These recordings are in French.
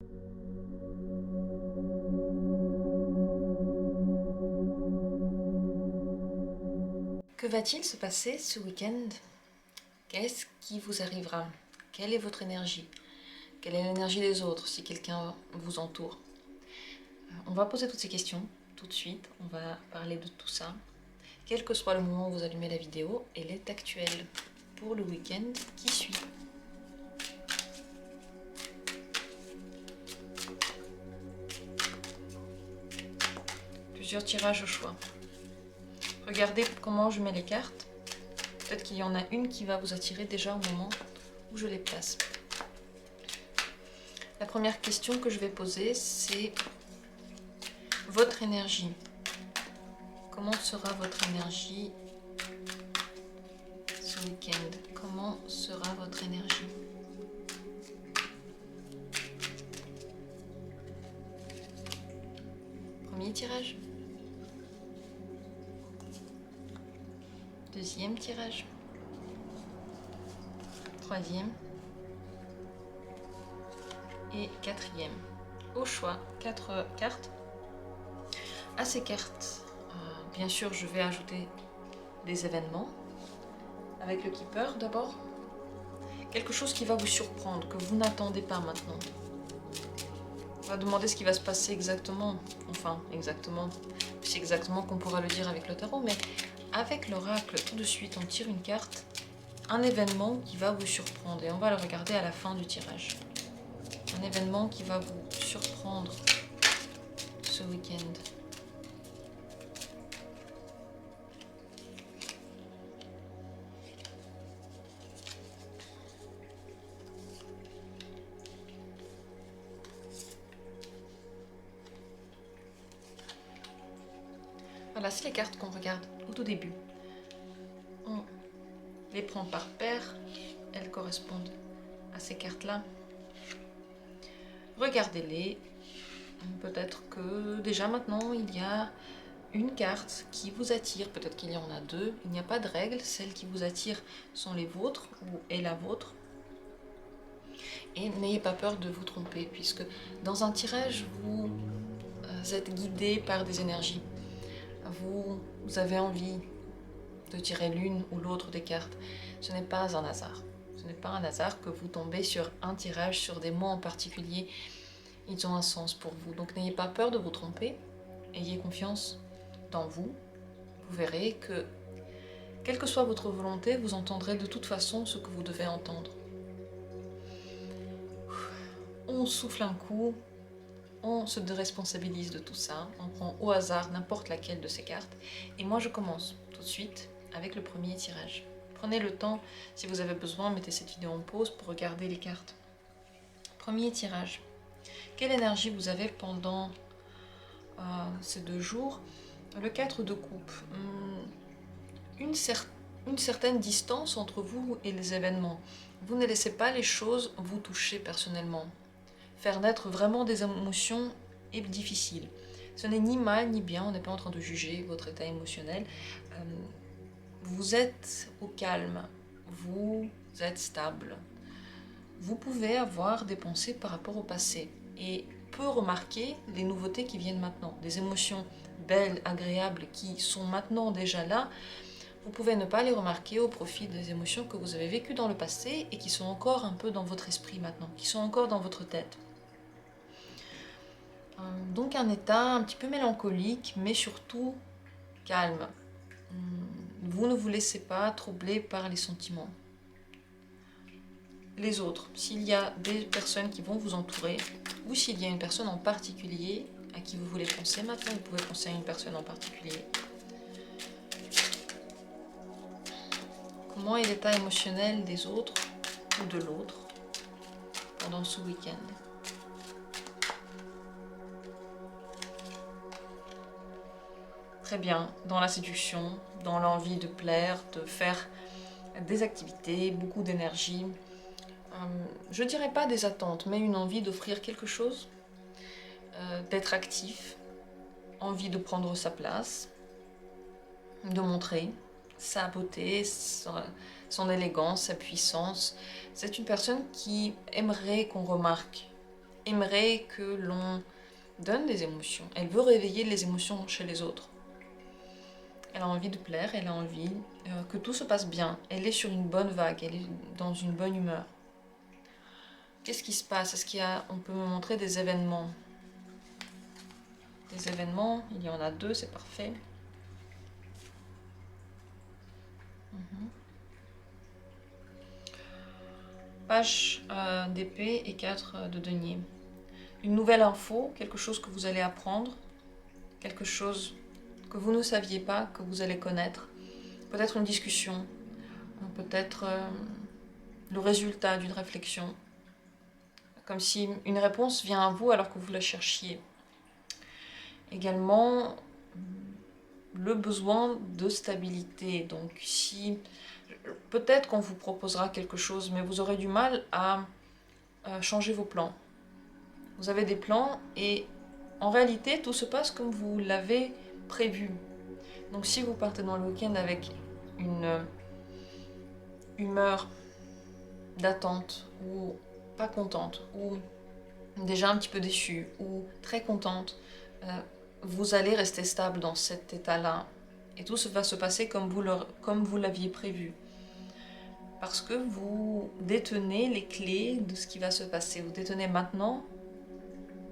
Que va-t-il se passer ce week-end? Qu'est-ce qui vous arrivera? Quelle est votre énergie? Quelle est l'énergie des autres si quelqu'un vous entoure? On va poser toutes ces questions tout de suite, on va parler de tout ça. Quel que soit le moment où vous allumez la vidéo, elle est actuelle pour le week-end qui suit. Plusieurs tirages au choix. Regardez comment je mets les cartes. Peut-être qu'il y en a une qui va vous attirer déjà au moment où je les place. La première question que je vais poser, c'est votre énergie. Comment sera votre énergie ce week-end? Comment sera votre énergie? Premier tirage. Deuxième tirage. Troisième. Et quatrième. Au choix, 4 cartes. À ces cartes, bien sûr, je vais ajouter des événements. Avec le Keeper d'abord. Quelque chose qui va vous surprendre, que vous n'attendez pas maintenant. On va demander ce qui va se passer exactement. Enfin, exactement. C'est exactement qu'on pourra le dire avec le tarot, mais avec l'oracle, tout de suite, on tire une carte, un événement qui va vous surprendre. Et on va le regarder à la fin du tirage. Un événement qui va vous surprendre ce week-end. Voilà, c'est les cartes qu'on regarde au tout début. On les prend par paire, elles correspondent à ces cartes-là. Regardez-les. Peut-être que déjà maintenant, il y a une carte qui vous attire. Peut-être qu'il y en a deux. Il n'y a pas de règle. Celles qui vous attirent sont les vôtres ou est la vôtre. Et n'ayez pas peur de vous tromper, puisque dans un tirage, vous êtes guidé par des énergies. Vous avez envie de tirer l'une ou l'autre des cartes. Ce n'est pas un hasard. Ce n'est pas un hasard que vous tombez sur un tirage, sur des mots en particulier. Ils ont un sens pour vous. Donc n'ayez pas peur de vous tromper. Ayez confiance dans vous. Vous verrez que, quelle que soit votre volonté, vous entendrez de toute façon ce que vous devez entendre. On souffle un coup. On se déresponsabilise de tout ça. On prend au hasard n'importe laquelle de ces cartes. Et moi, je commence tout de suite avec le premier tirage. Prenez le temps, si vous avez besoin, mettez cette vidéo en pause pour regarder les cartes. Premier tirage. Quelle énergie vous avez pendant ces 2 jours? Le 4 de coupe. Une certaine distance entre vous et les événements. Vous ne laissez pas les choses vous toucher personnellement. Faire naître vraiment des émotions est difficile. Ce n'est ni mal ni bien, on n'est pas en train de juger votre état émotionnel. Vous êtes au calme, vous êtes stable. Vous pouvez avoir des pensées par rapport au passé et peu remarquer les nouveautés qui viennent maintenant. Des émotions belles, agréables qui sont maintenant déjà là. Vous pouvez ne pas les remarquer au profit des émotions que vous avez vécues dans le passé et qui sont encore un peu dans votre esprit maintenant, qui sont encore dans votre tête. Donc un état un petit peu mélancolique, mais surtout calme. Vous ne vous laissez pas troubler par les sentiments. Les autres, s'il y a des personnes qui vont vous entourer, ou s'il y a une personne en particulier à qui vous voulez penser maintenant, vous pouvez penser à une personne en particulier. Comment est l'état émotionnel des autres ou de l'autre pendant ce week-end? Très bien, dans la séduction, dans l'envie de plaire, de faire des activités, beaucoup d'énergie. Je ne dirais pas des attentes, mais une envie d'offrir quelque chose, d'être actif, envie de prendre sa place, de montrer sa beauté, son élégance, sa puissance. C'est une personne qui aimerait qu'on remarque aimerait que l'on donne des émotions. Elle veut réveiller les émotions chez les autres. Elle a envie de plaire, elle a envie que tout se passe bien. Elle est sur une bonne vague, elle est dans une bonne humeur. Qu'est-ce qui se passe? Est-ce qu'il y a, on peut me montrer des événements? Des événements, il y en a 2, c'est parfait. Page d'épée et 4 de denier. Une nouvelle info, quelque chose que vous allez apprendre, quelque chose que vous ne saviez pas, que vous allez connaître. Peut-être une discussion, peut-être le résultat d'une réflexion. Comme si une réponse vient à vous alors que vous la cherchiez. Également, le besoin de stabilité. Donc si peut-être qu'on vous proposera quelque chose, mais vous aurez du mal à changer vos plans. Vous avez des plans et en réalité, tout se passe comme vous l'avez prévu. Donc si vous partez dans le week-end avec une humeur d'attente ou pas contente ou déjà un petit peu déçue ou très contente, vous allez rester stable dans cet état-là et tout va se passer comme vous l'aviez prévu. Parce que vous détenez les clés de ce qui va se passer. Vous détenez maintenant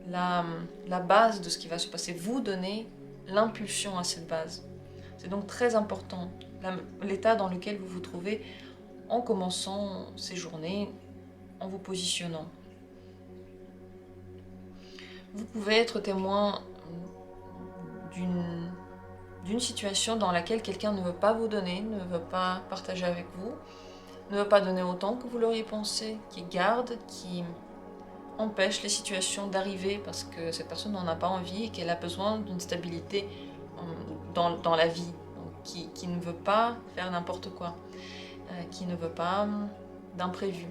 la base de ce qui va se passer. Vous donnez l'impulsion à cette base. C'est donc très important, l'état dans lequel vous vous trouvez en commençant ces journées, en vous positionnant. Vous pouvez être témoin d'une situation dans laquelle quelqu'un ne veut pas vous donner, ne veut pas partager avec vous, ne veut pas donner autant que vous l'auriez pensé, qui garde, qui empêche les situations d'arriver parce que cette personne n'en a pas envie et qu'elle a besoin d'une stabilité dans la vie, donc qui ne veut pas faire n'importe quoi, qui ne veut pas d'imprévu.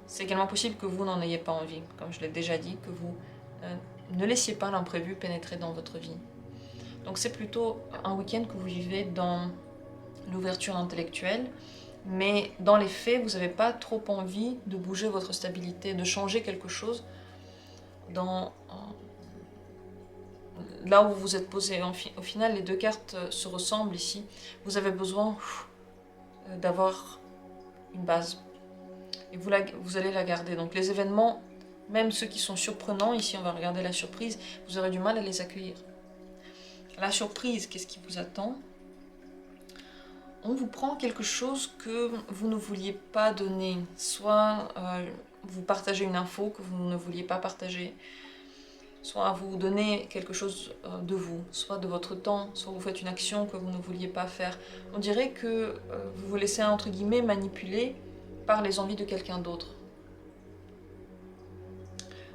C'est également possible que vous n'en ayez pas envie, comme je l'ai déjà dit, que vous ne laissiez pas l'imprévu pénétrer dans votre vie. Donc c'est plutôt un week-end que vous vivez dans l'ouverture intellectuelle, mais dans les faits, vous n'avez pas trop envie de bouger votre stabilité, de changer quelque chose là où vous vous êtes posé. Au final, les 2 cartes se ressemblent ici. Vous avez besoin d'avoir une base. Et vous allez la garder. Donc les événements, même ceux qui sont surprenants, ici on va regarder la surprise, vous aurez du mal à les accueillir. La surprise, qu'est-ce qui vous attend? On vous prend quelque chose que vous ne vouliez pas donner. Soit vous partagez une info que vous ne vouliez pas partager. Soit vous donnez quelque chose de vous, soit de votre temps, soit vous faites une action que vous ne vouliez pas faire. On dirait que vous vous laissez entre guillemets manipuler par les envies de quelqu'un d'autre.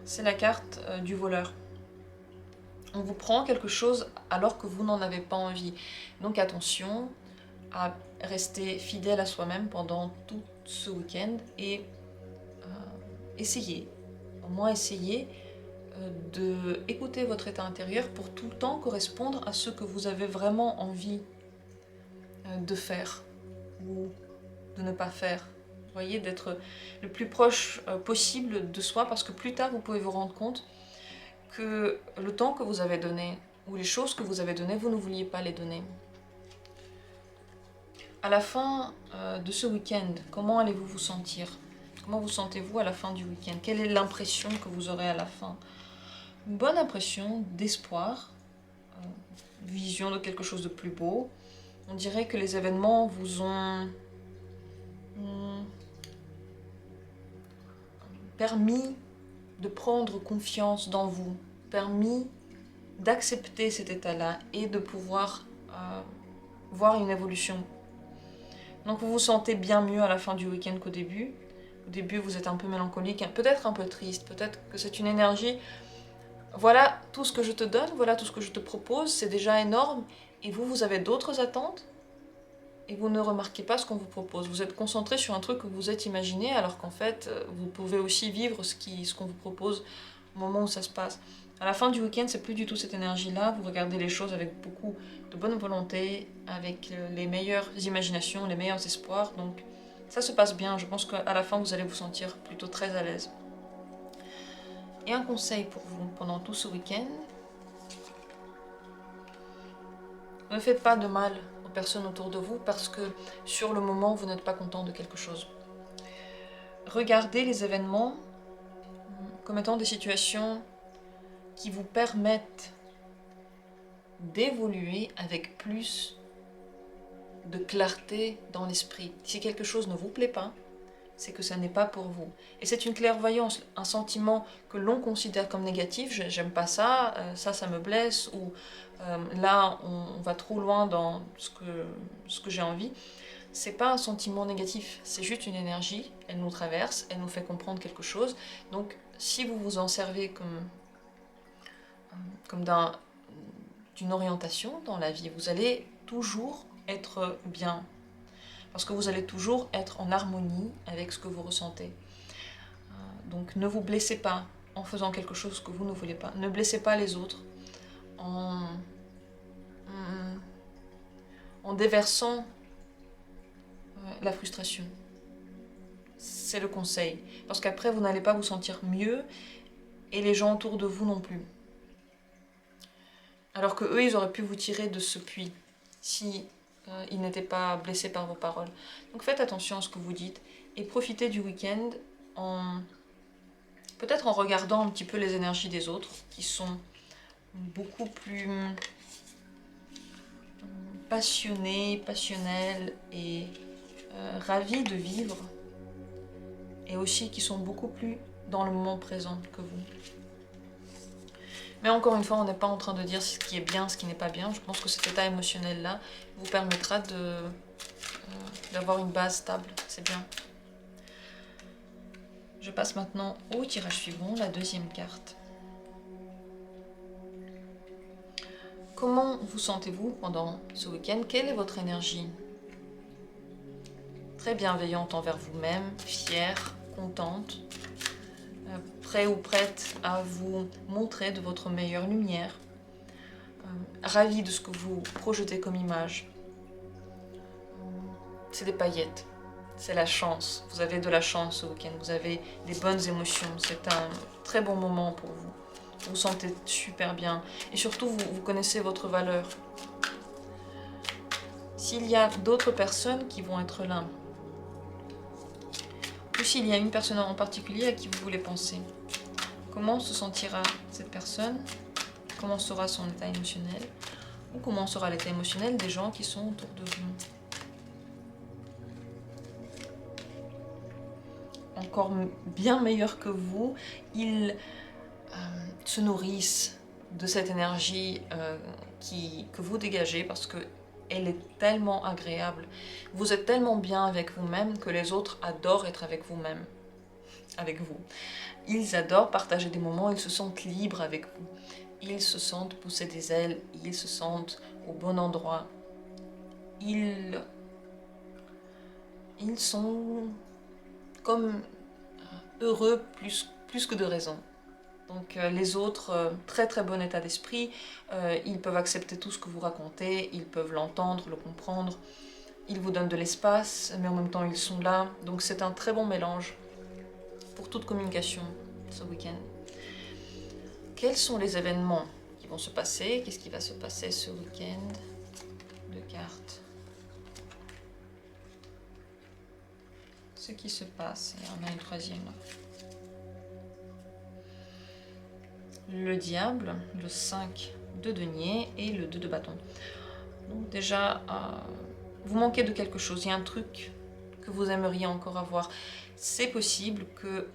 C'est la carte du voleur. On vous prend quelque chose alors que vous n'en avez pas envie. Donc attention à rester fidèle à soi-même pendant tout ce week-end et essayez, au moins essayez de écouter votre état intérieur pour tout le temps correspondre à ce que vous avez vraiment envie de faire ou de ne pas faire. Vous voyez, d'être le plus proche possible de soi parce que plus tard vous pouvez vous rendre compte que le temps que vous avez donné ou les choses que vous avez données, vous ne vouliez pas les donner. À la fin de ce week-end, comment allez-vous vous sentir? Comment vous sentez-vous à la fin du week-end? Quelle est l'impression que vous aurez à la fin? Une bonne impression d'espoir, vision de quelque chose de plus beau. On dirait que les événements vous ont permis de prendre confiance dans vous, permis d'accepter cet état-là et de pouvoir voir une évolution. Donc vous vous sentez bien mieux à la fin du week-end qu'au début. Au début, vous êtes un peu mélancolique, peut-être un peu triste, peut-être que c'est une énergie. Voilà tout ce que je te donne, voilà tout ce que je te propose, c'est déjà énorme. Et vous avez d'autres attentes et vous ne remarquez pas ce qu'on vous propose. Vous êtes concentré sur un truc que vous êtes imaginé, alors qu'en fait, vous pouvez aussi vivre ce qu'on vous propose au moment où ça se passe. À la fin du week-end, c'est plus du tout cette énergie-là. Vous regardez les choses avec beaucoup de bonne volonté, avec les meilleures imaginations, les meilleurs espoirs. Donc ça se passe bien. Je pense qu'à la fin, vous allez vous sentir plutôt très à l'aise. Et un conseil pour vous pendant tout ce week-end, ne faites pas de mal aux personnes autour de vous parce que sur le moment, vous n'êtes pas content de quelque chose. Regardez les événements comme étant des situations qui vous permettent d'évoluer avec plus de clarté dans l'esprit. Si quelque chose ne vous plaît pas, c'est que ça n'est pas pour vous. Et c'est une clairvoyance, un sentiment que l'on considère comme négatif, j'aime pas ça, ça me blesse, ou là on va trop loin dans ce que j'ai envie. C'est pas un sentiment négatif, c'est juste une énergie, elle nous traverse, elle nous fait comprendre quelque chose. Donc si vous vous en servez comme d'une orientation dans la vie, vous allez toujours être bien. Parce que vous allez toujours être en harmonie avec ce que vous ressentez. Donc ne vous blessez pas en faisant quelque chose que vous ne voulez pas. Ne blessez pas les autres en déversant la frustration. C'est le conseil. Parce qu'après, vous n'allez pas vous sentir mieux et les gens autour de vous non plus. Alors que eux, ils auraient pu vous tirer de ce puits si ils n'étaient pas blessés par vos paroles. Donc faites attention à ce que vous dites et profitez du week-end peut-être en regardant un petit peu les énergies des autres qui sont beaucoup plus passionnés, passionnels et ravis de vivre, et aussi qui sont beaucoup plus dans le moment présent que vous. Mais encore une fois, on n'est pas en train de dire ce qui est bien, ce qui n'est pas bien. Je pense que cet état émotionnel-là vous permettra d'avoir une base stable. C'est bien. Je passe maintenant au tirage suivant, la deuxième carte. Comment vous sentez-vous pendant ce week-end? Quelle est votre énergie? Très bienveillante envers vous-même, fière, contente, prêt ou prête à vous montrer de votre meilleure lumière, ravie de ce que vous projetez comme image. C'est des paillettes, c'est la chance. Vous avez de la chance ce week-end, vous avez des bonnes émotions, c'est un très bon moment pour vous. Vous vous sentez super bien et surtout vous connaissez votre valeur. S'il y a d'autres personnes qui vont être là, ou s'il y a une personne en particulier à qui vous voulez penser, comment se sentira cette personne? Comment sera son état émotionnel? Ou comment sera l'état émotionnel des gens qui sont autour de vous? Encore bien meilleur que vous, ils se nourrissent de cette énergie que vous dégagez parce que elle est tellement agréable. Vous êtes tellement bien avec vous-même que les autres adorent être avec vous-même, avec vous. Ils adorent partager des moments, ils se sentent libres avec vous. Ils se sentent pousser des ailes, ils se sentent au bon endroit. Ils sont comme heureux plus que de raison. Donc les autres, très très bon état d'esprit, ils peuvent accepter tout ce que vous racontez, ils peuvent l'entendre, le comprendre, ils vous donnent de l'espace, mais en même temps ils sont là. Donc c'est un très bon mélange pour toute communication ce week-end. Quels sont les événements qui vont se passer? Qu'est-ce qui va se passer ce week-end? Deux cartes. Ce qui se passe, et on a une troisième là. Le diable, le 5 de denier et le 2 de bâton. Donc déjà, vous manquez de quelque chose, il y a un truc que vous aimeriez encore avoir. C'est possible que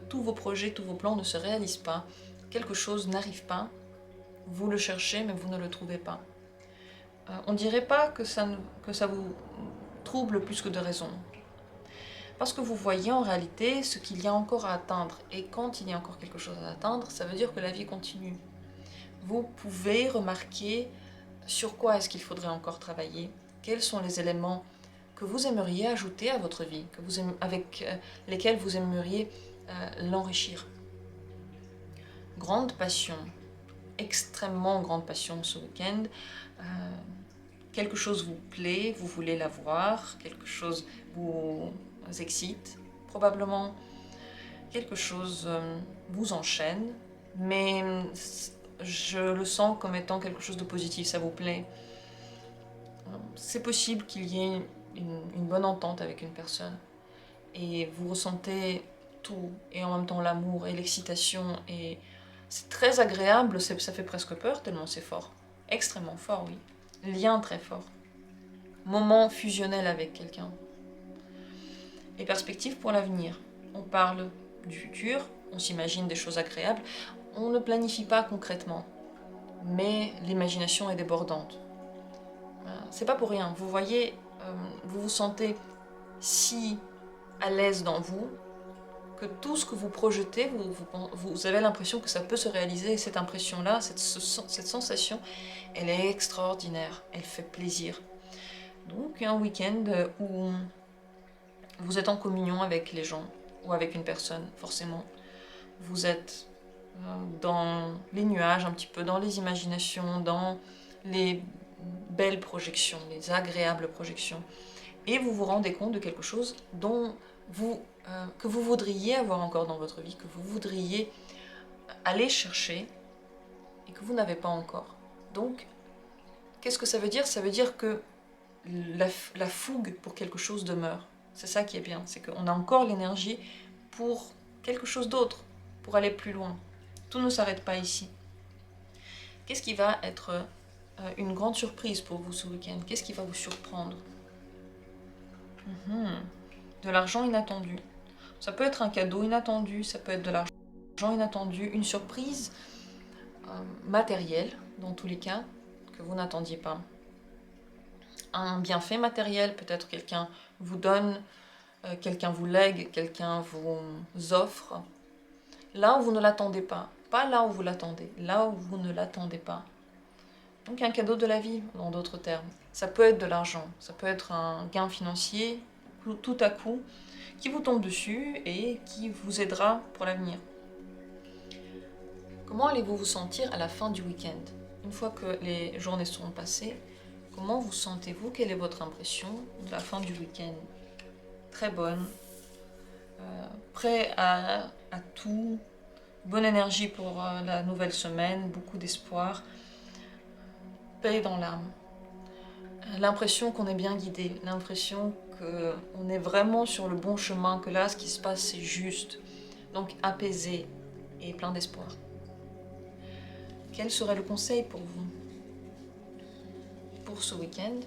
tous vos projets, tous vos plans ne se réalisent pas, quelque chose n'arrive pas, vous le cherchez mais vous ne le trouvez pas. On ne dirait pas que ça vous trouble plus que de raison. Parce que vous voyez en réalité ce qu'il y a encore à atteindre. Et quand il y a encore quelque chose à atteindre, ça veut dire que la vie continue. Vous pouvez remarquer sur quoi est-ce qu'il faudrait encore travailler, quels sont les éléments que vous aimeriez ajouter à votre vie, avec lesquels vous aimeriez l'enrichir. Grande passion, extrêmement grande passion ce week-end. Quelque chose vous plaît, vous voulez l'avoir, quelque chose vous excite, probablement quelque chose vous enchaîne, mais je le sens comme étant quelque chose de positif, ça vous plaît. C'est possible qu'il y ait une bonne entente avec une personne et vous ressentez tout et en même temps l'amour et l'excitation et c'est très agréable, ça fait presque peur tellement c'est fort. Extrêmement fort, oui. Lien très fort. Moment fusionnel avec quelqu'un. Et perspectives pour l'avenir. On parle du futur, on s'imagine des choses agréables, on ne planifie pas concrètement, mais l'imagination est débordante. C'est pas pour rien, vous voyez, vous vous sentez si à l'aise dans vous que tout ce que vous projetez, vous avez l'impression que ça peut se réaliser. Et cette impression-là, cette sensation, elle est extraordinaire, elle fait plaisir. Donc un week-end où vous êtes en communion avec les gens, ou avec une personne, forcément. Vous êtes dans les nuages, un petit peu dans les imaginations, dans les belles projections, les agréables projections. Et vous vous rendez compte de quelque chose dont que vous voudriez avoir encore dans votre vie, que vous voudriez aller chercher et que vous n'avez pas encore. Donc, qu'est-ce que ça veut dire? Ça veut dire que la fougue pour quelque chose demeure. C'est ça qui est bien, c'est qu'on a encore l'énergie pour quelque chose d'autre, pour aller plus loin. Tout ne s'arrête pas ici. Qu'est-ce qui va être une grande surprise pour vous ce week-end? Qu'est-ce qui va vous surprendre? De l'argent inattendu. Ça peut être un cadeau inattendu, ça peut être de l'argent inattendu, une surprise matérielle, dans tous les cas, que vous n'attendiez pas. Un bienfait matériel, peut-être quelqu'un vous donne, quelqu'un vous lègue, quelqu'un vous offre. Là où vous ne l'attendez pas, pas là où vous l'attendez, là où vous ne l'attendez pas. Donc un cadeau de la vie, en d'autres termes. Ça peut être de l'argent, ça peut être un gain financier, tout à coup, qui vous tombe dessus et qui vous aidera pour l'avenir. Comment allez-vous vous sentir à la fin du week-end? Une fois que les journées seront passées, comment vous sentez-vous? Quelle est votre impression de la fin du week-end? Très bonne, prêt à tout, bonne énergie pour la nouvelle semaine, beaucoup d'espoir, paix dans l'âme. L'impression qu'on est bien guidé, l'impression qu'on est vraiment sur le bon chemin, que là, ce qui se passe, c'est juste. Donc apaisé et plein d'espoir. Quel serait le conseil pour vous pour ce week-end?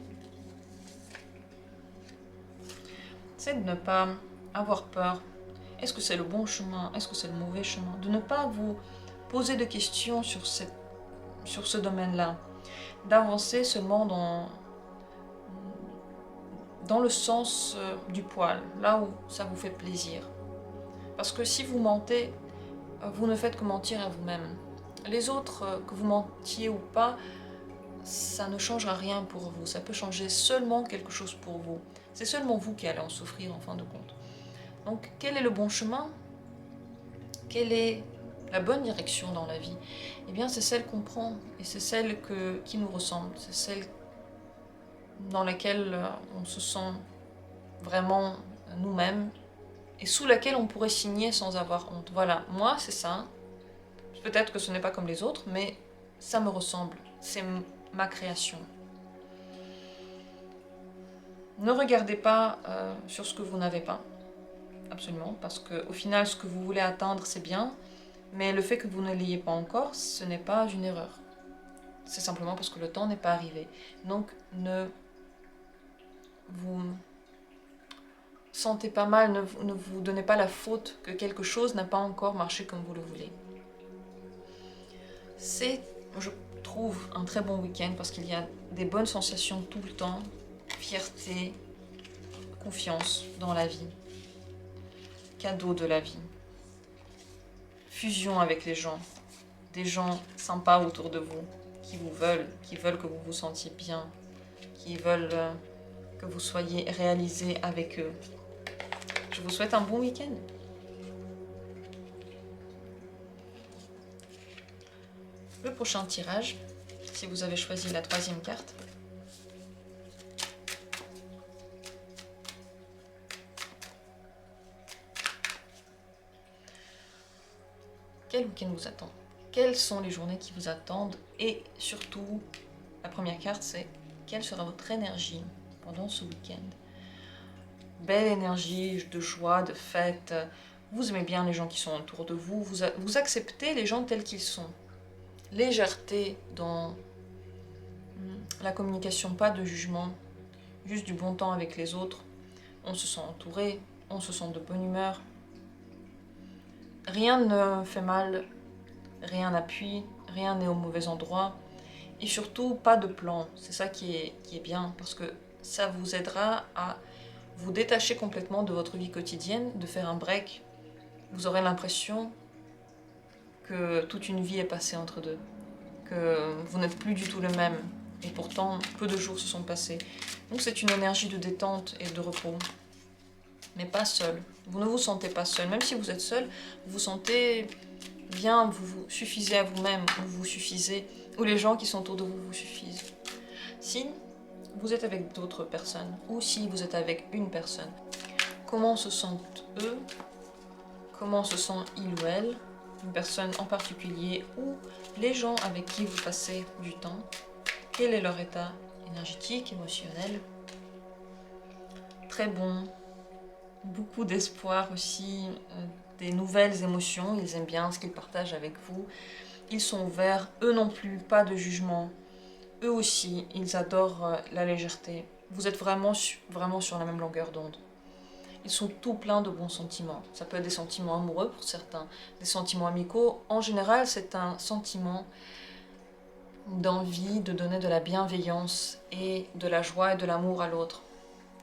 C'est de ne pas avoir peur. Est-ce que c'est le bon chemin? Est-ce que c'est le mauvais chemin? De ne pas vous poser de questions sur ce domaine-là. D'avancer seulement dans le sens du poil, là où ça vous fait plaisir. Parce que si vous mentez, vous ne faites que mentir à vous-même. Les autres, que vous mentiez ou pas, ça ne changera rien pour vous. Ça peut changer seulement quelque chose pour vous. C'est seulement vous qui allez en souffrir en fin de compte. Donc, quel est le bon chemin? Quelle est la bonne direction dans la vie? Eh bien, c'est celle qu'on prend et c'est celle qui nous ressemble. C'est celle dans laquelle on se sent vraiment nous-mêmes et sous laquelle on pourrait signer sans avoir honte. Voilà, moi c'est ça. Peut-être que ce n'est pas comme les autres, mais ça me ressemble. C'est ma création. Ne regardez pas sur ce que vous n'avez pas, absolument, parce qu'au final, ce que vous voulez atteindre, c'est bien, mais le fait que vous ne l'ayez pas encore, ce n'est pas une erreur. C'est simplement parce que le temps n'est pas arrivé. Donc, ne vous sentez pas mal, ne vous donnez pas la faute que quelque chose n'a pas encore marché comme vous le voulez. C'est, je trouve, un très bon week-end parce qu'il y a des bonnes sensations tout le temps, fierté, confiance dans la vie, cadeau de la vie, fusion avec les gens, des gens sympas autour de vous, qui veulent que vous vous sentiez bien, qui veulent que vous soyez réalisé avec eux. Je vous souhaite un bon week-end. Le prochain tirage, si vous avez choisi la 3e carte. Quel week-end vous attend? quelles sont les journées qui vous attendent et surtout, la première carte, c'est quelle sera votre énergie pendant ce week-end. Belle énergie de joie, de fête. Vous aimez bien les gens qui sont autour de vous. Vous acceptez les gens tels qu'ils sont. Légèreté dans la communication, pas de jugement. Juste du bon temps avec les autres. On se sent entouré, on se sent de bonne humeur. Rien ne fait mal, rien n'appuie, rien n'est au mauvais endroit. Et surtout, pas de plan. C'est ça qui est bien, parce que ça vous aidera à vous détacher complètement de votre vie quotidienne, de faire un break. Vous aurez l'impression que toute une vie est passée entre deux, que vous n'êtes plus du tout le même. Et pourtant, peu de jours se sont passés. Donc c'est une énergie de détente et de repos. Mais pas seul. Vous ne vous sentez pas seul. Même si vous êtes seul, vous vous sentez bien, vous vous suffisez à vous-même, ou vous suffisez, ou les gens qui sont autour de vous vous suffisent. Si vous êtes avec d'autres personnes, ou si vous êtes avec une personne, comment se sentent eux? Comment se sent il ou elle? Une personne en particulier, ou les gens avec qui vous passez du temps? Quel est leur état énergétique, émotionnel? Très bon. Beaucoup d'espoir aussi, des nouvelles émotions. Ils aiment bien ce qu'ils partagent avec vous. Ils sont ouverts, eux non plus, pas de jugement. Eux aussi, ils adorent la légèreté. Vous êtes vraiment sur la même longueur d'onde. Ils sont tout pleins de bons sentiments. Ça peut être des sentiments amoureux pour certains, des sentiments amicaux. En général, c'est un sentiment d'envie de donner de la bienveillance et de la joie et de l'amour à l'autre.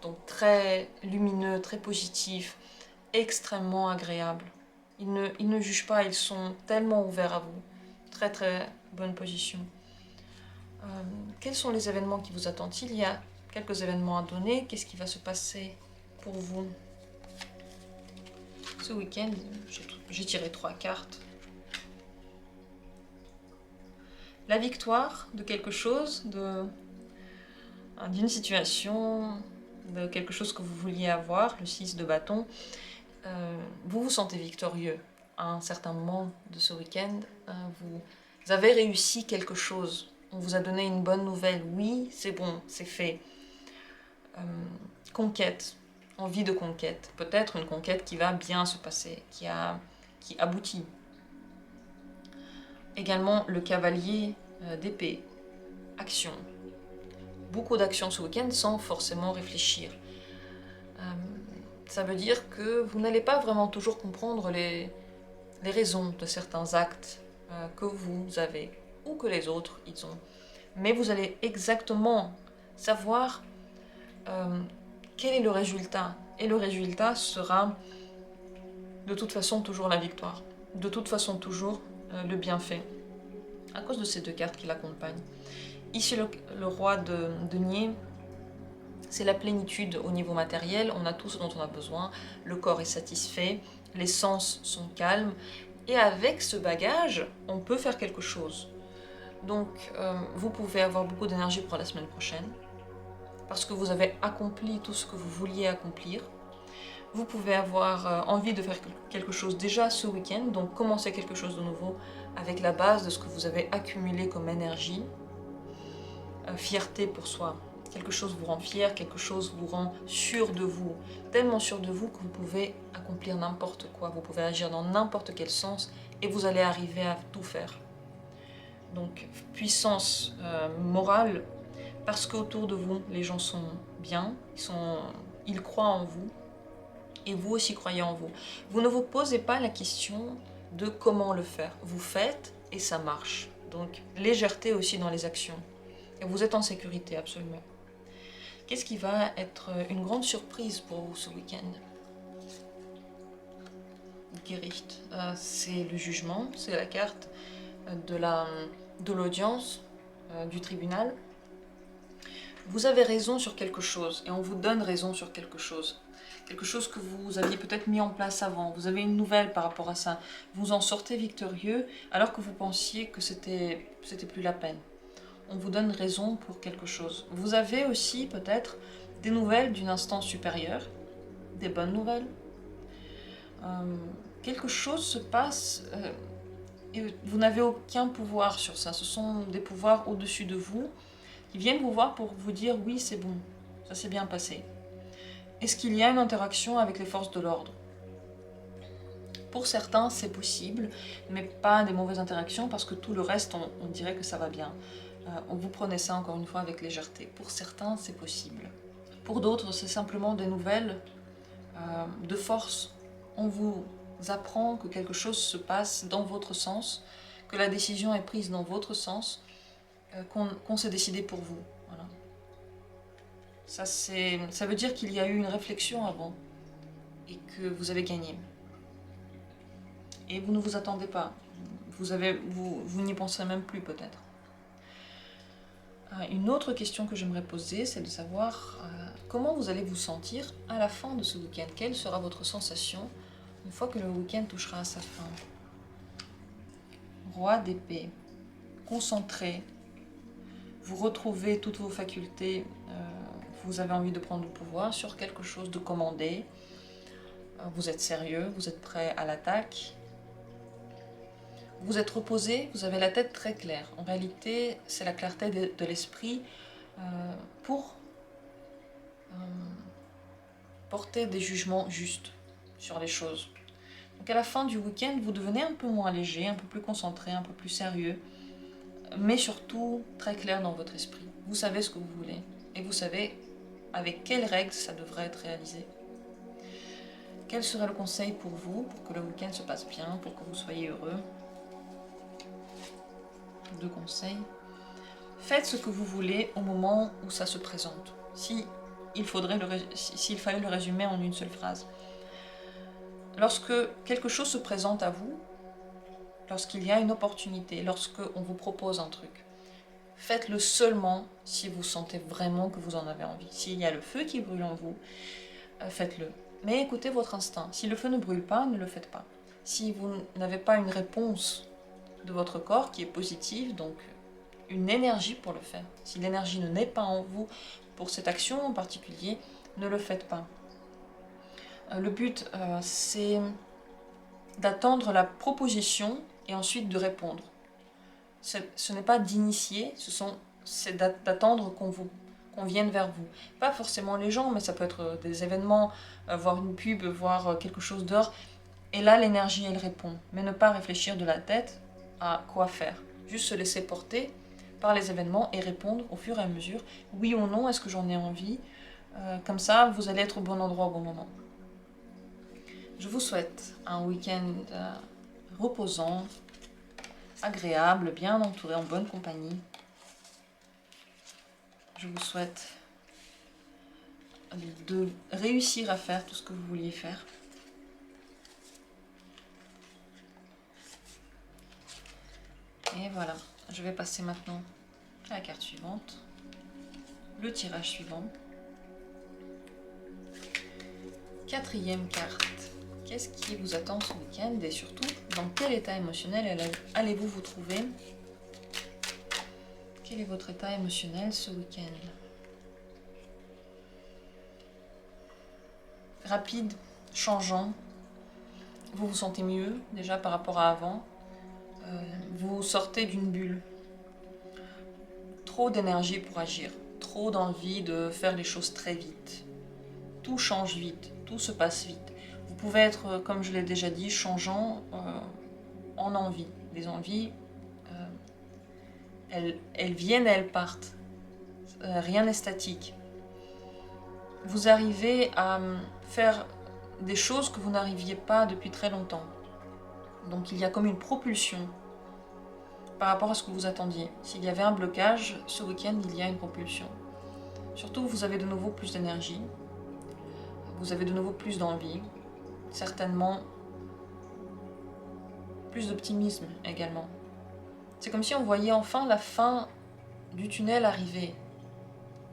Donc très lumineux, très positif, extrêmement agréable. Ils ne jugent pas, ils sont tellement ouverts à vous. Très très bonne position. Quels sont les événements qui vous attendent? Il y a quelques événements à donner. Qu'est-ce qui va se passer pour vous ce week-end? J'ai tiré 3 cartes. La victoire de quelque chose, d'une situation, de quelque chose que vous vouliez avoir, le 6 de bâton. Vous vous sentez victorieux à un certain moment de ce week-end. Vous avez réussi quelque chose. On vous a donné une bonne nouvelle. Oui, c'est bon, c'est fait. Conquête, envie de conquête. Peut-être une conquête qui va bien se passer, qui aboutit. Également le cavalier d'épée. Action. Beaucoup d'actions ce week-end sans forcément réfléchir. Ça veut dire que vous n'allez pas vraiment toujours comprendre les raisons de certains actes que vous avez ou que les autres ils ont. Mais vous allez exactement savoir quel est le résultat. Et le résultat sera de toute façon toujours la victoire. De toute façon toujours le bienfait. À cause de ces 2 cartes qui l'accompagnent. Ici le roi de denier, c'est la plénitude au niveau matériel. On a tout ce dont on a besoin. Le corps est satisfait. Les sens sont calmes. Et avec ce bagage, on peut faire quelque chose. Donc, vous pouvez avoir beaucoup d'énergie pour la semaine prochaine, parce que vous avez accompli tout ce que vous vouliez accomplir. Vous pouvez avoir envie de faire quelque chose déjà ce week-end, donc commencer quelque chose de nouveau avec la base de ce que vous avez accumulé comme énergie. Fierté pour soi. Quelque chose vous rend fier, quelque chose vous rend sûr de vous. Tellement sûr de vous que vous pouvez accomplir n'importe quoi. Vous pouvez agir dans n'importe quel sens et vous allez arriver à tout faire. Donc, puissance morale, parce qu'autour de vous, les gens sont bien, ils croient en vous, et vous aussi croyez en vous. Vous ne vous posez pas la question de comment le faire. Vous faites et ça marche. Donc, légèreté aussi dans les actions. Et vous êtes en sécurité, absolument. Qu'est-ce qui va être une grande surprise pour vous ce week-end? Gericht, c'est le jugement, c'est la carte de l'audience, du tribunal. Vous avez raison sur quelque chose et on vous donne raison sur quelque chose. Quelque chose que vous aviez peut-être mis en place avant. Vous avez une nouvelle par rapport à ça. Vous en sortez victorieux alors que vous pensiez que c'était plus la peine. On vous donne raison pour quelque chose. Vous avez aussi peut-être des nouvelles d'une instance supérieure, des bonnes nouvelles. Quelque chose se passe Et vous n'avez aucun pouvoir sur ça. Ce sont des pouvoirs au-dessus de vous qui viennent vous voir pour vous dire oui, c'est bon, ça s'est bien passé. Est-ce qu'il y a une interaction avec les forces de l'ordre? Pour certains, c'est possible, mais pas des mauvaises interactions parce que tout le reste, on dirait que ça va bien. Vous prenez ça encore une fois avec légèreté. Pour certains, c'est possible. Pour d'autres, c'est simplement des nouvelles de force. On vous apprend que quelque chose se passe dans votre sens, que la décision est prise dans votre sens, qu'on s'est décidé pour vous. Voilà. Ça veut dire qu'il y a eu une réflexion avant et que vous avez gagné. Et vous ne vous attendez pas. Vous n'y penserez même plus peut-être. Une autre question que j'aimerais poser, c'est de savoir comment vous allez vous sentir à la fin de ce week-end. Quelle sera votre sensation une fois que le week-end touchera à sa fin? Roi d'épée, concentré, vous retrouvez toutes vos facultés, vous avez envie de prendre le pouvoir sur quelque chose, de commander, vous êtes sérieux, vous êtes prêt à l'attaque. Vous êtes reposé, vous avez la tête très claire. En réalité, c'est la clarté de l'esprit pour porter des jugements justes sur les choses. Donc à la fin du week-end, vous devenez un peu moins léger, un peu plus concentré, un peu plus sérieux, mais surtout très clair dans votre esprit. Vous savez ce que vous voulez et vous savez avec quelles règles ça devrait être réalisé. Quel serait le conseil pour vous, pour que le week-end se passe bien, pour que vous soyez heureux? 2 conseils. Faites ce que vous voulez au moment où ça se présente. S'il fallait le résumer en une seule phrase. Lorsque quelque chose se présente à vous, lorsqu'il y a une opportunité, lorsqu'on vous propose un truc, faites-le seulement si vous sentez vraiment que vous en avez envie. S'il y a le feu qui brûle en vous, faites-le. Mais écoutez votre instinct. Si le feu ne brûle pas, ne le faites pas. Si vous n'avez pas une réponse de votre corps qui est positive, donc une énergie pour le faire. Si l'énergie ne naît pas en vous pour cette action en particulier, ne le faites pas. Le but, c'est d'attendre la proposition et ensuite de répondre. Ce n'est pas d'initier, c'est d'attendre qu'on vienne vers vous. Pas forcément les gens, mais ça peut être des événements, voir une pub, voir quelque chose dehors. Et là, l'énergie, elle répond. Mais ne pas réfléchir de la tête à quoi faire. Juste se laisser porter par les événements et répondre au fur et à mesure. Oui ou non, est-ce que j'en ai envie? Comme ça, vous allez être au bon endroit au bon moment. Je vous souhaite un week-end reposant, agréable, bien entouré, en bonne compagnie. Je vous souhaite de réussir à faire tout ce que vous vouliez faire. Et voilà, je vais passer maintenant à la carte suivante, le tirage suivant. 4e carte. Qu'est-ce qui vous attend ce week-end et surtout, dans quel état émotionnel allez-vous vous trouver? Quel est votre état émotionnel ce week-end? Rapide, changeant. Vous vous sentez mieux déjà par rapport à avant. Vous sortez d'une bulle. Trop d'énergie pour agir. Trop d'envie de faire les choses très vite. Tout change vite, tout se passe vite. Vous pouvez être, comme je l'ai déjà dit, changeant en envie. Les envies, elles viennent et elles partent. Rien n'est statique. Vous arrivez à faire des choses que vous n'arriviez pas depuis très longtemps. Donc il y a comme une propulsion par rapport à ce que vous attendiez. S'il y avait un blocage, ce week-end, il y a une propulsion. Surtout, vous avez de nouveau plus d'énergie. Vous avez de nouveau plus d'envie. Certainement plus d'optimisme également. C'est comme si on voyait enfin la fin du tunnel arriver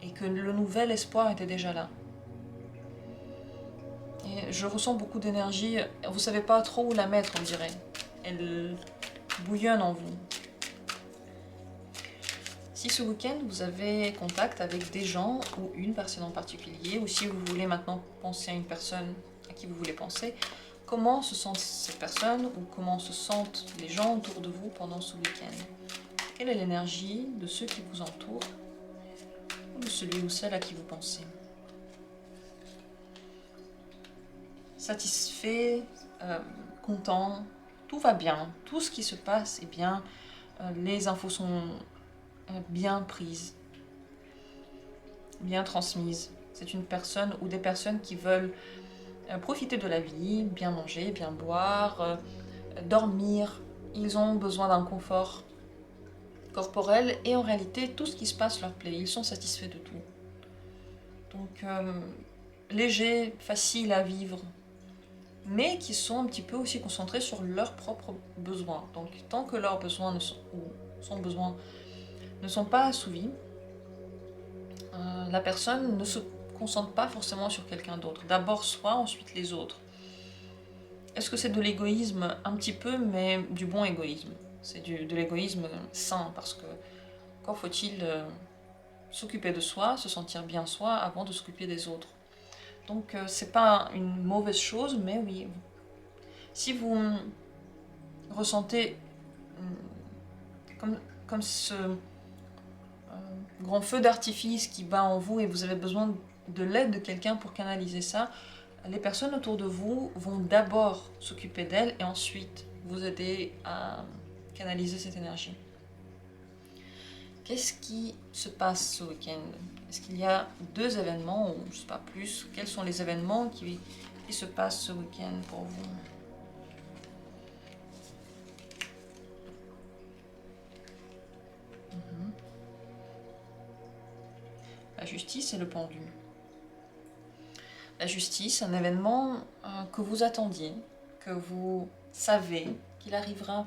et que le nouvel espoir était déjà là. Et je ressens beaucoup d'énergie. Vous savez pas trop où la mettre, on dirait. Elle bouillonne en vous. Si ce week-end vous avez contact avec des gens ou une personne en particulier, ou si vous voulez maintenant penser à une personne à qui vous voulez penser, comment se sentent ces personnes ou comment se sentent les gens autour de vous pendant ce week-end. Quelle est l'énergie de ceux qui vous entourent ou de celui ou celle à qui vous pensez. Satisfait, content, tout va bien, tout ce qui se passe est bien, les infos sont bien prises, bien transmises. C'est une personne ou des personnes qui veulent profiter de la vie, bien manger, bien boire, dormir. Ils ont besoin d'un confort corporel et en réalité tout ce qui se passe leur plaît, ils sont satisfaits de tout. Donc léger, facile à vivre, mais qui sont un petit peu aussi concentrés sur leurs propres besoins. Donc tant que leurs besoins ne sont pas assouvis, la personne ne se concentre pas forcément sur quelqu'un d'autre. D'abord soi, ensuite les autres. Est-ce que c'est de l'égoïsme? Un petit peu, mais du bon égoïsme. C'est de l'égoïsme sain, parce que quand faut-il s'occuper de soi, se sentir bien soi, avant de s'occuper des autres. Donc c'est pas une mauvaise chose, mais oui, si vous ressentez comme ce grand feu d'artifice qui bat en vous et vous avez besoin de l'aide de quelqu'un pour canaliser ça, les personnes autour de vous vont d'abord s'occuper d'elles et ensuite vous aider à canaliser cette énergie. Qu'est-ce qui se passe ce week-end? Est-ce qu'il y a 2 événements, ou je ne sais pas plus? Quels sont les événements qui se passent ce week-end pour vous? La justice et le pendu. La justice, un événement que vous attendiez, que vous savez qu'il arrivera,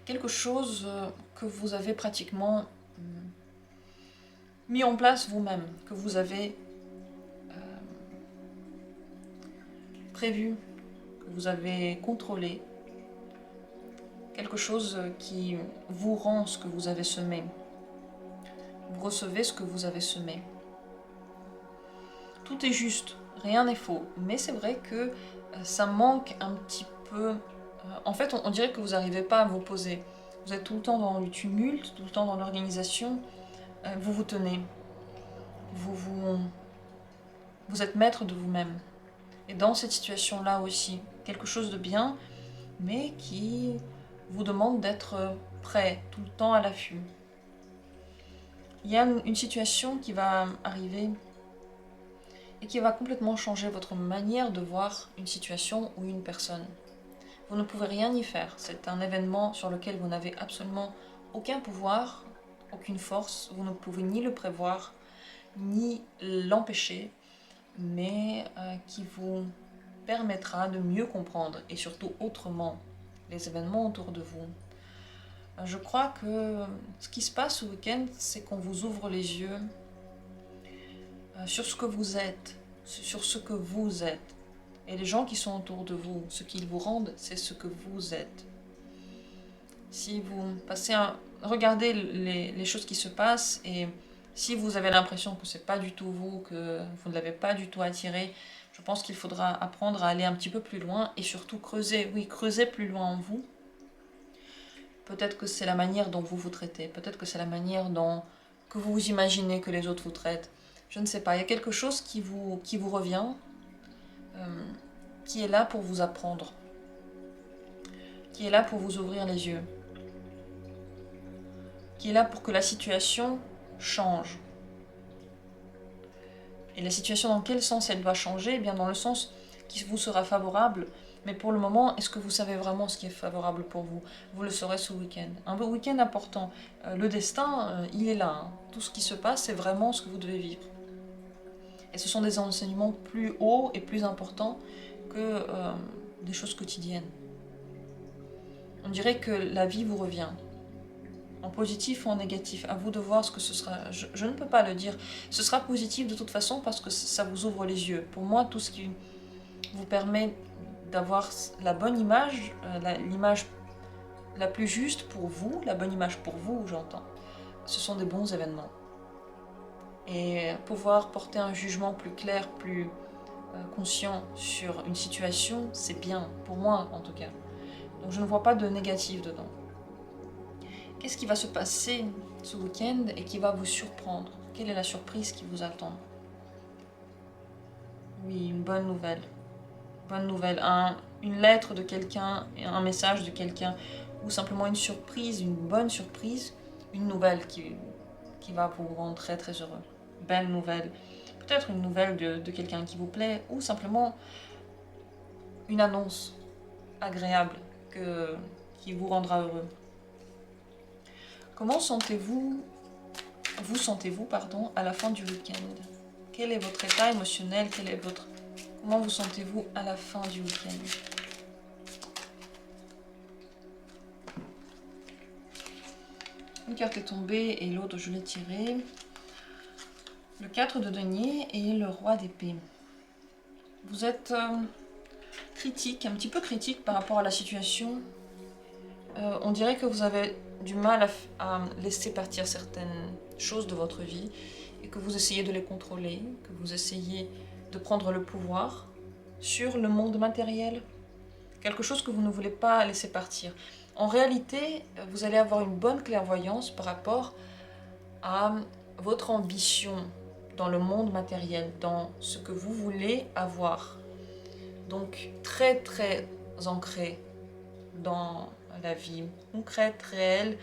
quelque chose que vous avez pratiquement mis en place vous-même, que vous avez prévu, que vous avez contrôlé, quelque chose qui vous rend ce que vous avez semé. Vous recevez ce que vous avez semé. Tout est juste, rien n'est faux, mais c'est vrai que ça manque un petit peu. En fait, on dirait que vous n'arrivez pas à vous poser. Vous êtes tout le temps dans le tumulte, tout le temps dans l'organisation. Vous vous tenez. Vous êtes maître de vous-même. Et dans cette situation-là aussi, quelque chose de bien, mais qui vous demande d'être prêt, tout le temps à l'affût. Il y a une situation qui va arriver et qui va complètement changer votre manière de voir une situation ou une personne. Vous ne pouvez rien y faire. C'est un événement sur lequel vous n'avez absolument aucun pouvoir, aucune force. Vous ne pouvez ni le prévoir, ni l'empêcher, mais qui vous permettra de mieux comprendre et surtout autrement les événements autour de vous. Je crois que ce qui se passe ce week-end, c'est qu'on vous ouvre les yeux sur ce que vous êtes, sur ce que vous êtes. Et les gens qui sont autour de vous, ce qu'ils vous rendent, c'est ce que vous êtes. Si vous passez regardez les choses qui se passent et si vous avez l'impression que c'est pas du tout vous, que vous ne l'avez pas du tout attiré, je pense qu'il faudra apprendre à aller un petit peu plus loin et surtout creuser, oui, creuser plus loin en vous. Peut-être que c'est la manière dont vous vous traitez, peut-être que c'est la manière que vous imaginez que les autres vous traitent. Je ne sais pas, il y a quelque chose qui vous revient, qui est là pour vous apprendre, qui est là pour vous ouvrir les yeux, qui est là pour que la situation change. Et la situation, dans quel sens elle doit changer? Eh bien dans le sens qui vous sera favorable. Mais pour le moment, est-ce que vous savez vraiment ce qui est favorable pour vous? Vous le saurez ce week-end. Un week-end important. Le destin, il est là. Hein. Tout ce qui se passe, c'est vraiment ce que vous devez vivre. Et ce sont des enseignements plus hauts et plus importants que des choses quotidiennes. On dirait que la vie vous revient. En positif ou en négatif. À vous de voir ce que ce sera. Je ne peux pas le dire. Ce sera positif de toute façon parce que ça vous ouvre les yeux. Pour moi, tout ce qui vous permet d'avoir la bonne image, l'image la plus juste pour vous, la bonne image pour vous, j'entends. Ce sont des bons événements. Et pouvoir porter un jugement plus clair, plus conscient sur une situation, c'est bien, pour moi en tout cas. Donc je ne vois pas de négatif dedans. Qu'est-ce qui va se passer ce week-end et qui va vous surprendre? Quelle est la surprise qui vous attend? Oui, une bonne nouvelle. Bonne nouvelle. Une lettre de quelqu'un, un message de quelqu'un, ou simplement une surprise, une bonne surprise, une nouvelle qui va vous rendre très très heureux. Belle nouvelle. Peut-être une nouvelle de quelqu'un qui vous plaît, ou simplement une annonce agréable qui vous rendra heureux. Comment sentez-vous, à la fin du week-end? Quel est votre état émotionnel? Comment vous sentez-vous à la fin du week-end? Une carte est tombée et l'autre je l'ai tirée. Le 4 de denier et le roi d'épée. Vous êtes critique, un petit peu critique par rapport à la situation. On dirait que vous avez du mal à laisser partir certaines choses de votre vie et que vous essayez de les contrôler, que vous essayez de prendre le pouvoir sur le monde matériel. Quelque chose que vous ne voulez pas laisser partir. En réalité, vous allez avoir une bonne clairvoyance par rapport à votre ambition dans le monde matériel, dans ce que vous voulez avoir. Donc très très ancré dans la vie concrète, réelle,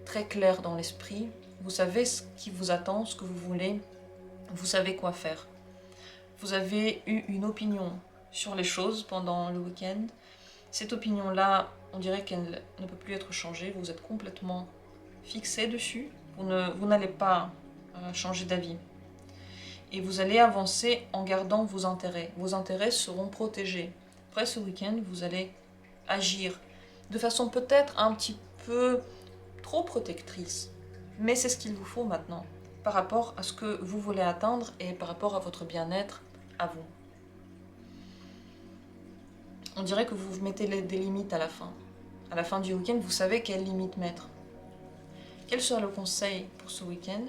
très clair dans l'esprit. Vous savez ce qui vous attend, ce que vous voulez, vous savez quoi faire. Vous avez eu une opinion sur les choses pendant le week-end. Cette opinion-là, on dirait qu'elle ne peut plus être changée. Vous êtes complètement fixé dessus. Vous n'allez pas changer d'avis. Et vous allez avancer en gardant vos intérêts. Vos intérêts seront protégés. Après ce week-end, vous allez agir de façon peut-être un petit peu trop protectrice. Mais c'est ce qu'il vous faut maintenant, par rapport à ce que vous voulez atteindre et par rapport à votre bien-être à vous. On dirait que vous mettez des limites à la fin. À la fin du week-end, vous savez quelles limites mettre. Quel sera le conseil pour ce week-end?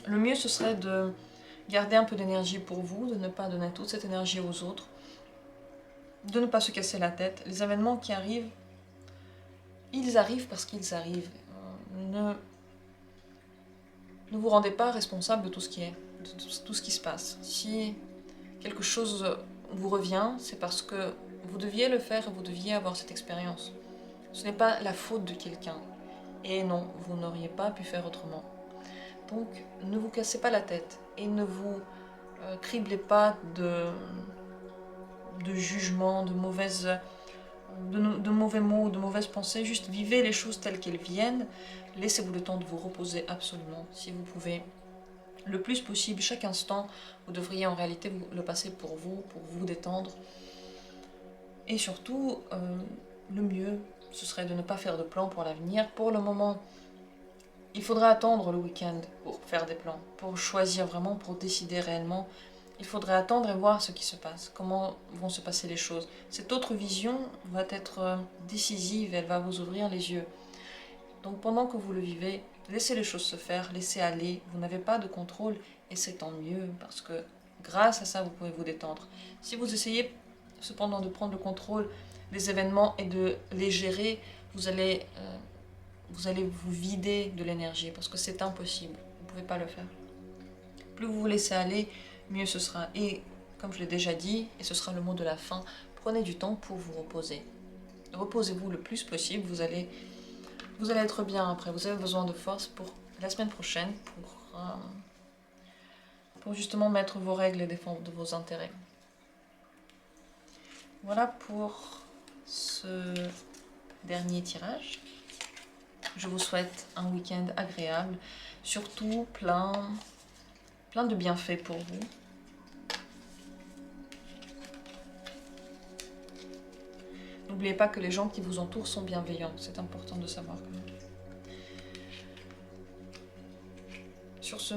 Le mieux, ce serait de garder un peu d'énergie pour vous, de ne pas donner toute cette énergie aux autres, de ne pas se casser la tête. Les événements qui arrivent, ils arrivent parce qu'ils arrivent. Ne vous rendez pas responsable de tout ce qui est, de tout ce qui se passe. Si quelque chose vous revient, c'est parce que vous deviez le faire et vous deviez avoir cette expérience. Ce n'est pas la faute de quelqu'un. Et non, vous n'auriez pas pu faire autrement. Donc, ne vous cassez pas la tête et ne vous criblez pas de jugements, de mauvais mots, de mauvaises pensées. Juste vivez les choses telles qu'elles viennent. Laissez-vous le temps de vous reposer absolument, si vous pouvez. Le plus possible, chaque instant, vous devriez en réalité le passer pour vous détendre. Et surtout, le mieux, ce serait de ne pas faire de plans pour l'avenir. Pour le moment, il faudra attendre le week-end pour faire des plans, pour choisir vraiment, pour décider réellement. Il faudrait attendre et voir ce qui se passe, comment vont se passer les choses. Cette autre vision va être décisive, elle va vous ouvrir les yeux. Donc pendant que vous le vivez, laissez les choses se faire, laissez aller. Vous n'avez pas de contrôle et c'est tant mieux parce que grâce à ça, vous pouvez vous détendre. Si vous essayez cependant de prendre le contrôle des événements et de les gérer, vous allez vous vider de l'énergie parce que c'est impossible. Vous ne pouvez pas le faire. Plus vous vous laissez aller, mieux ce sera. Et comme je l'ai déjà dit, et ce sera le mot de la fin, prenez du temps pour vous reposer. Reposez-vous le plus possible, vous allez être bien après. Vous avez besoin de force pour la semaine prochaine, pour justement mettre vos règles et défendre vos intérêts. Voilà pour ce dernier tirage. Je vous souhaite un week-end agréable, surtout plein de bienfaits pour vous. N'oubliez pas que les gens qui vous entourent sont bienveillants, c'est important de savoir. Sur ce,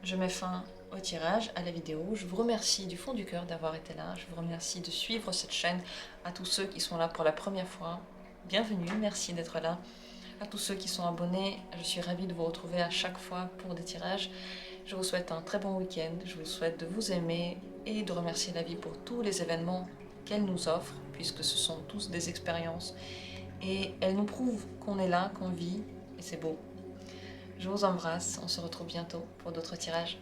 je mets fin au tirage, à la vidéo. Je vous remercie du fond du cœur d'avoir été là. Je vous remercie de suivre cette chaîne. À tous ceux qui sont là pour la première fois, bienvenue, merci d'être là. À tous ceux qui sont abonnés, je suis ravie de vous retrouver à chaque fois pour des tirages. Je vous souhaite un très bon week-end, je vous souhaite de vous aimer et de remercier la vie pour tous les événements qu'elle nous offre, puisque ce sont tous des expériences. Et elle nous prouve qu'on est là, qu'on vit, et c'est beau. Je vous embrasse, on se retrouve bientôt pour d'autres tirages.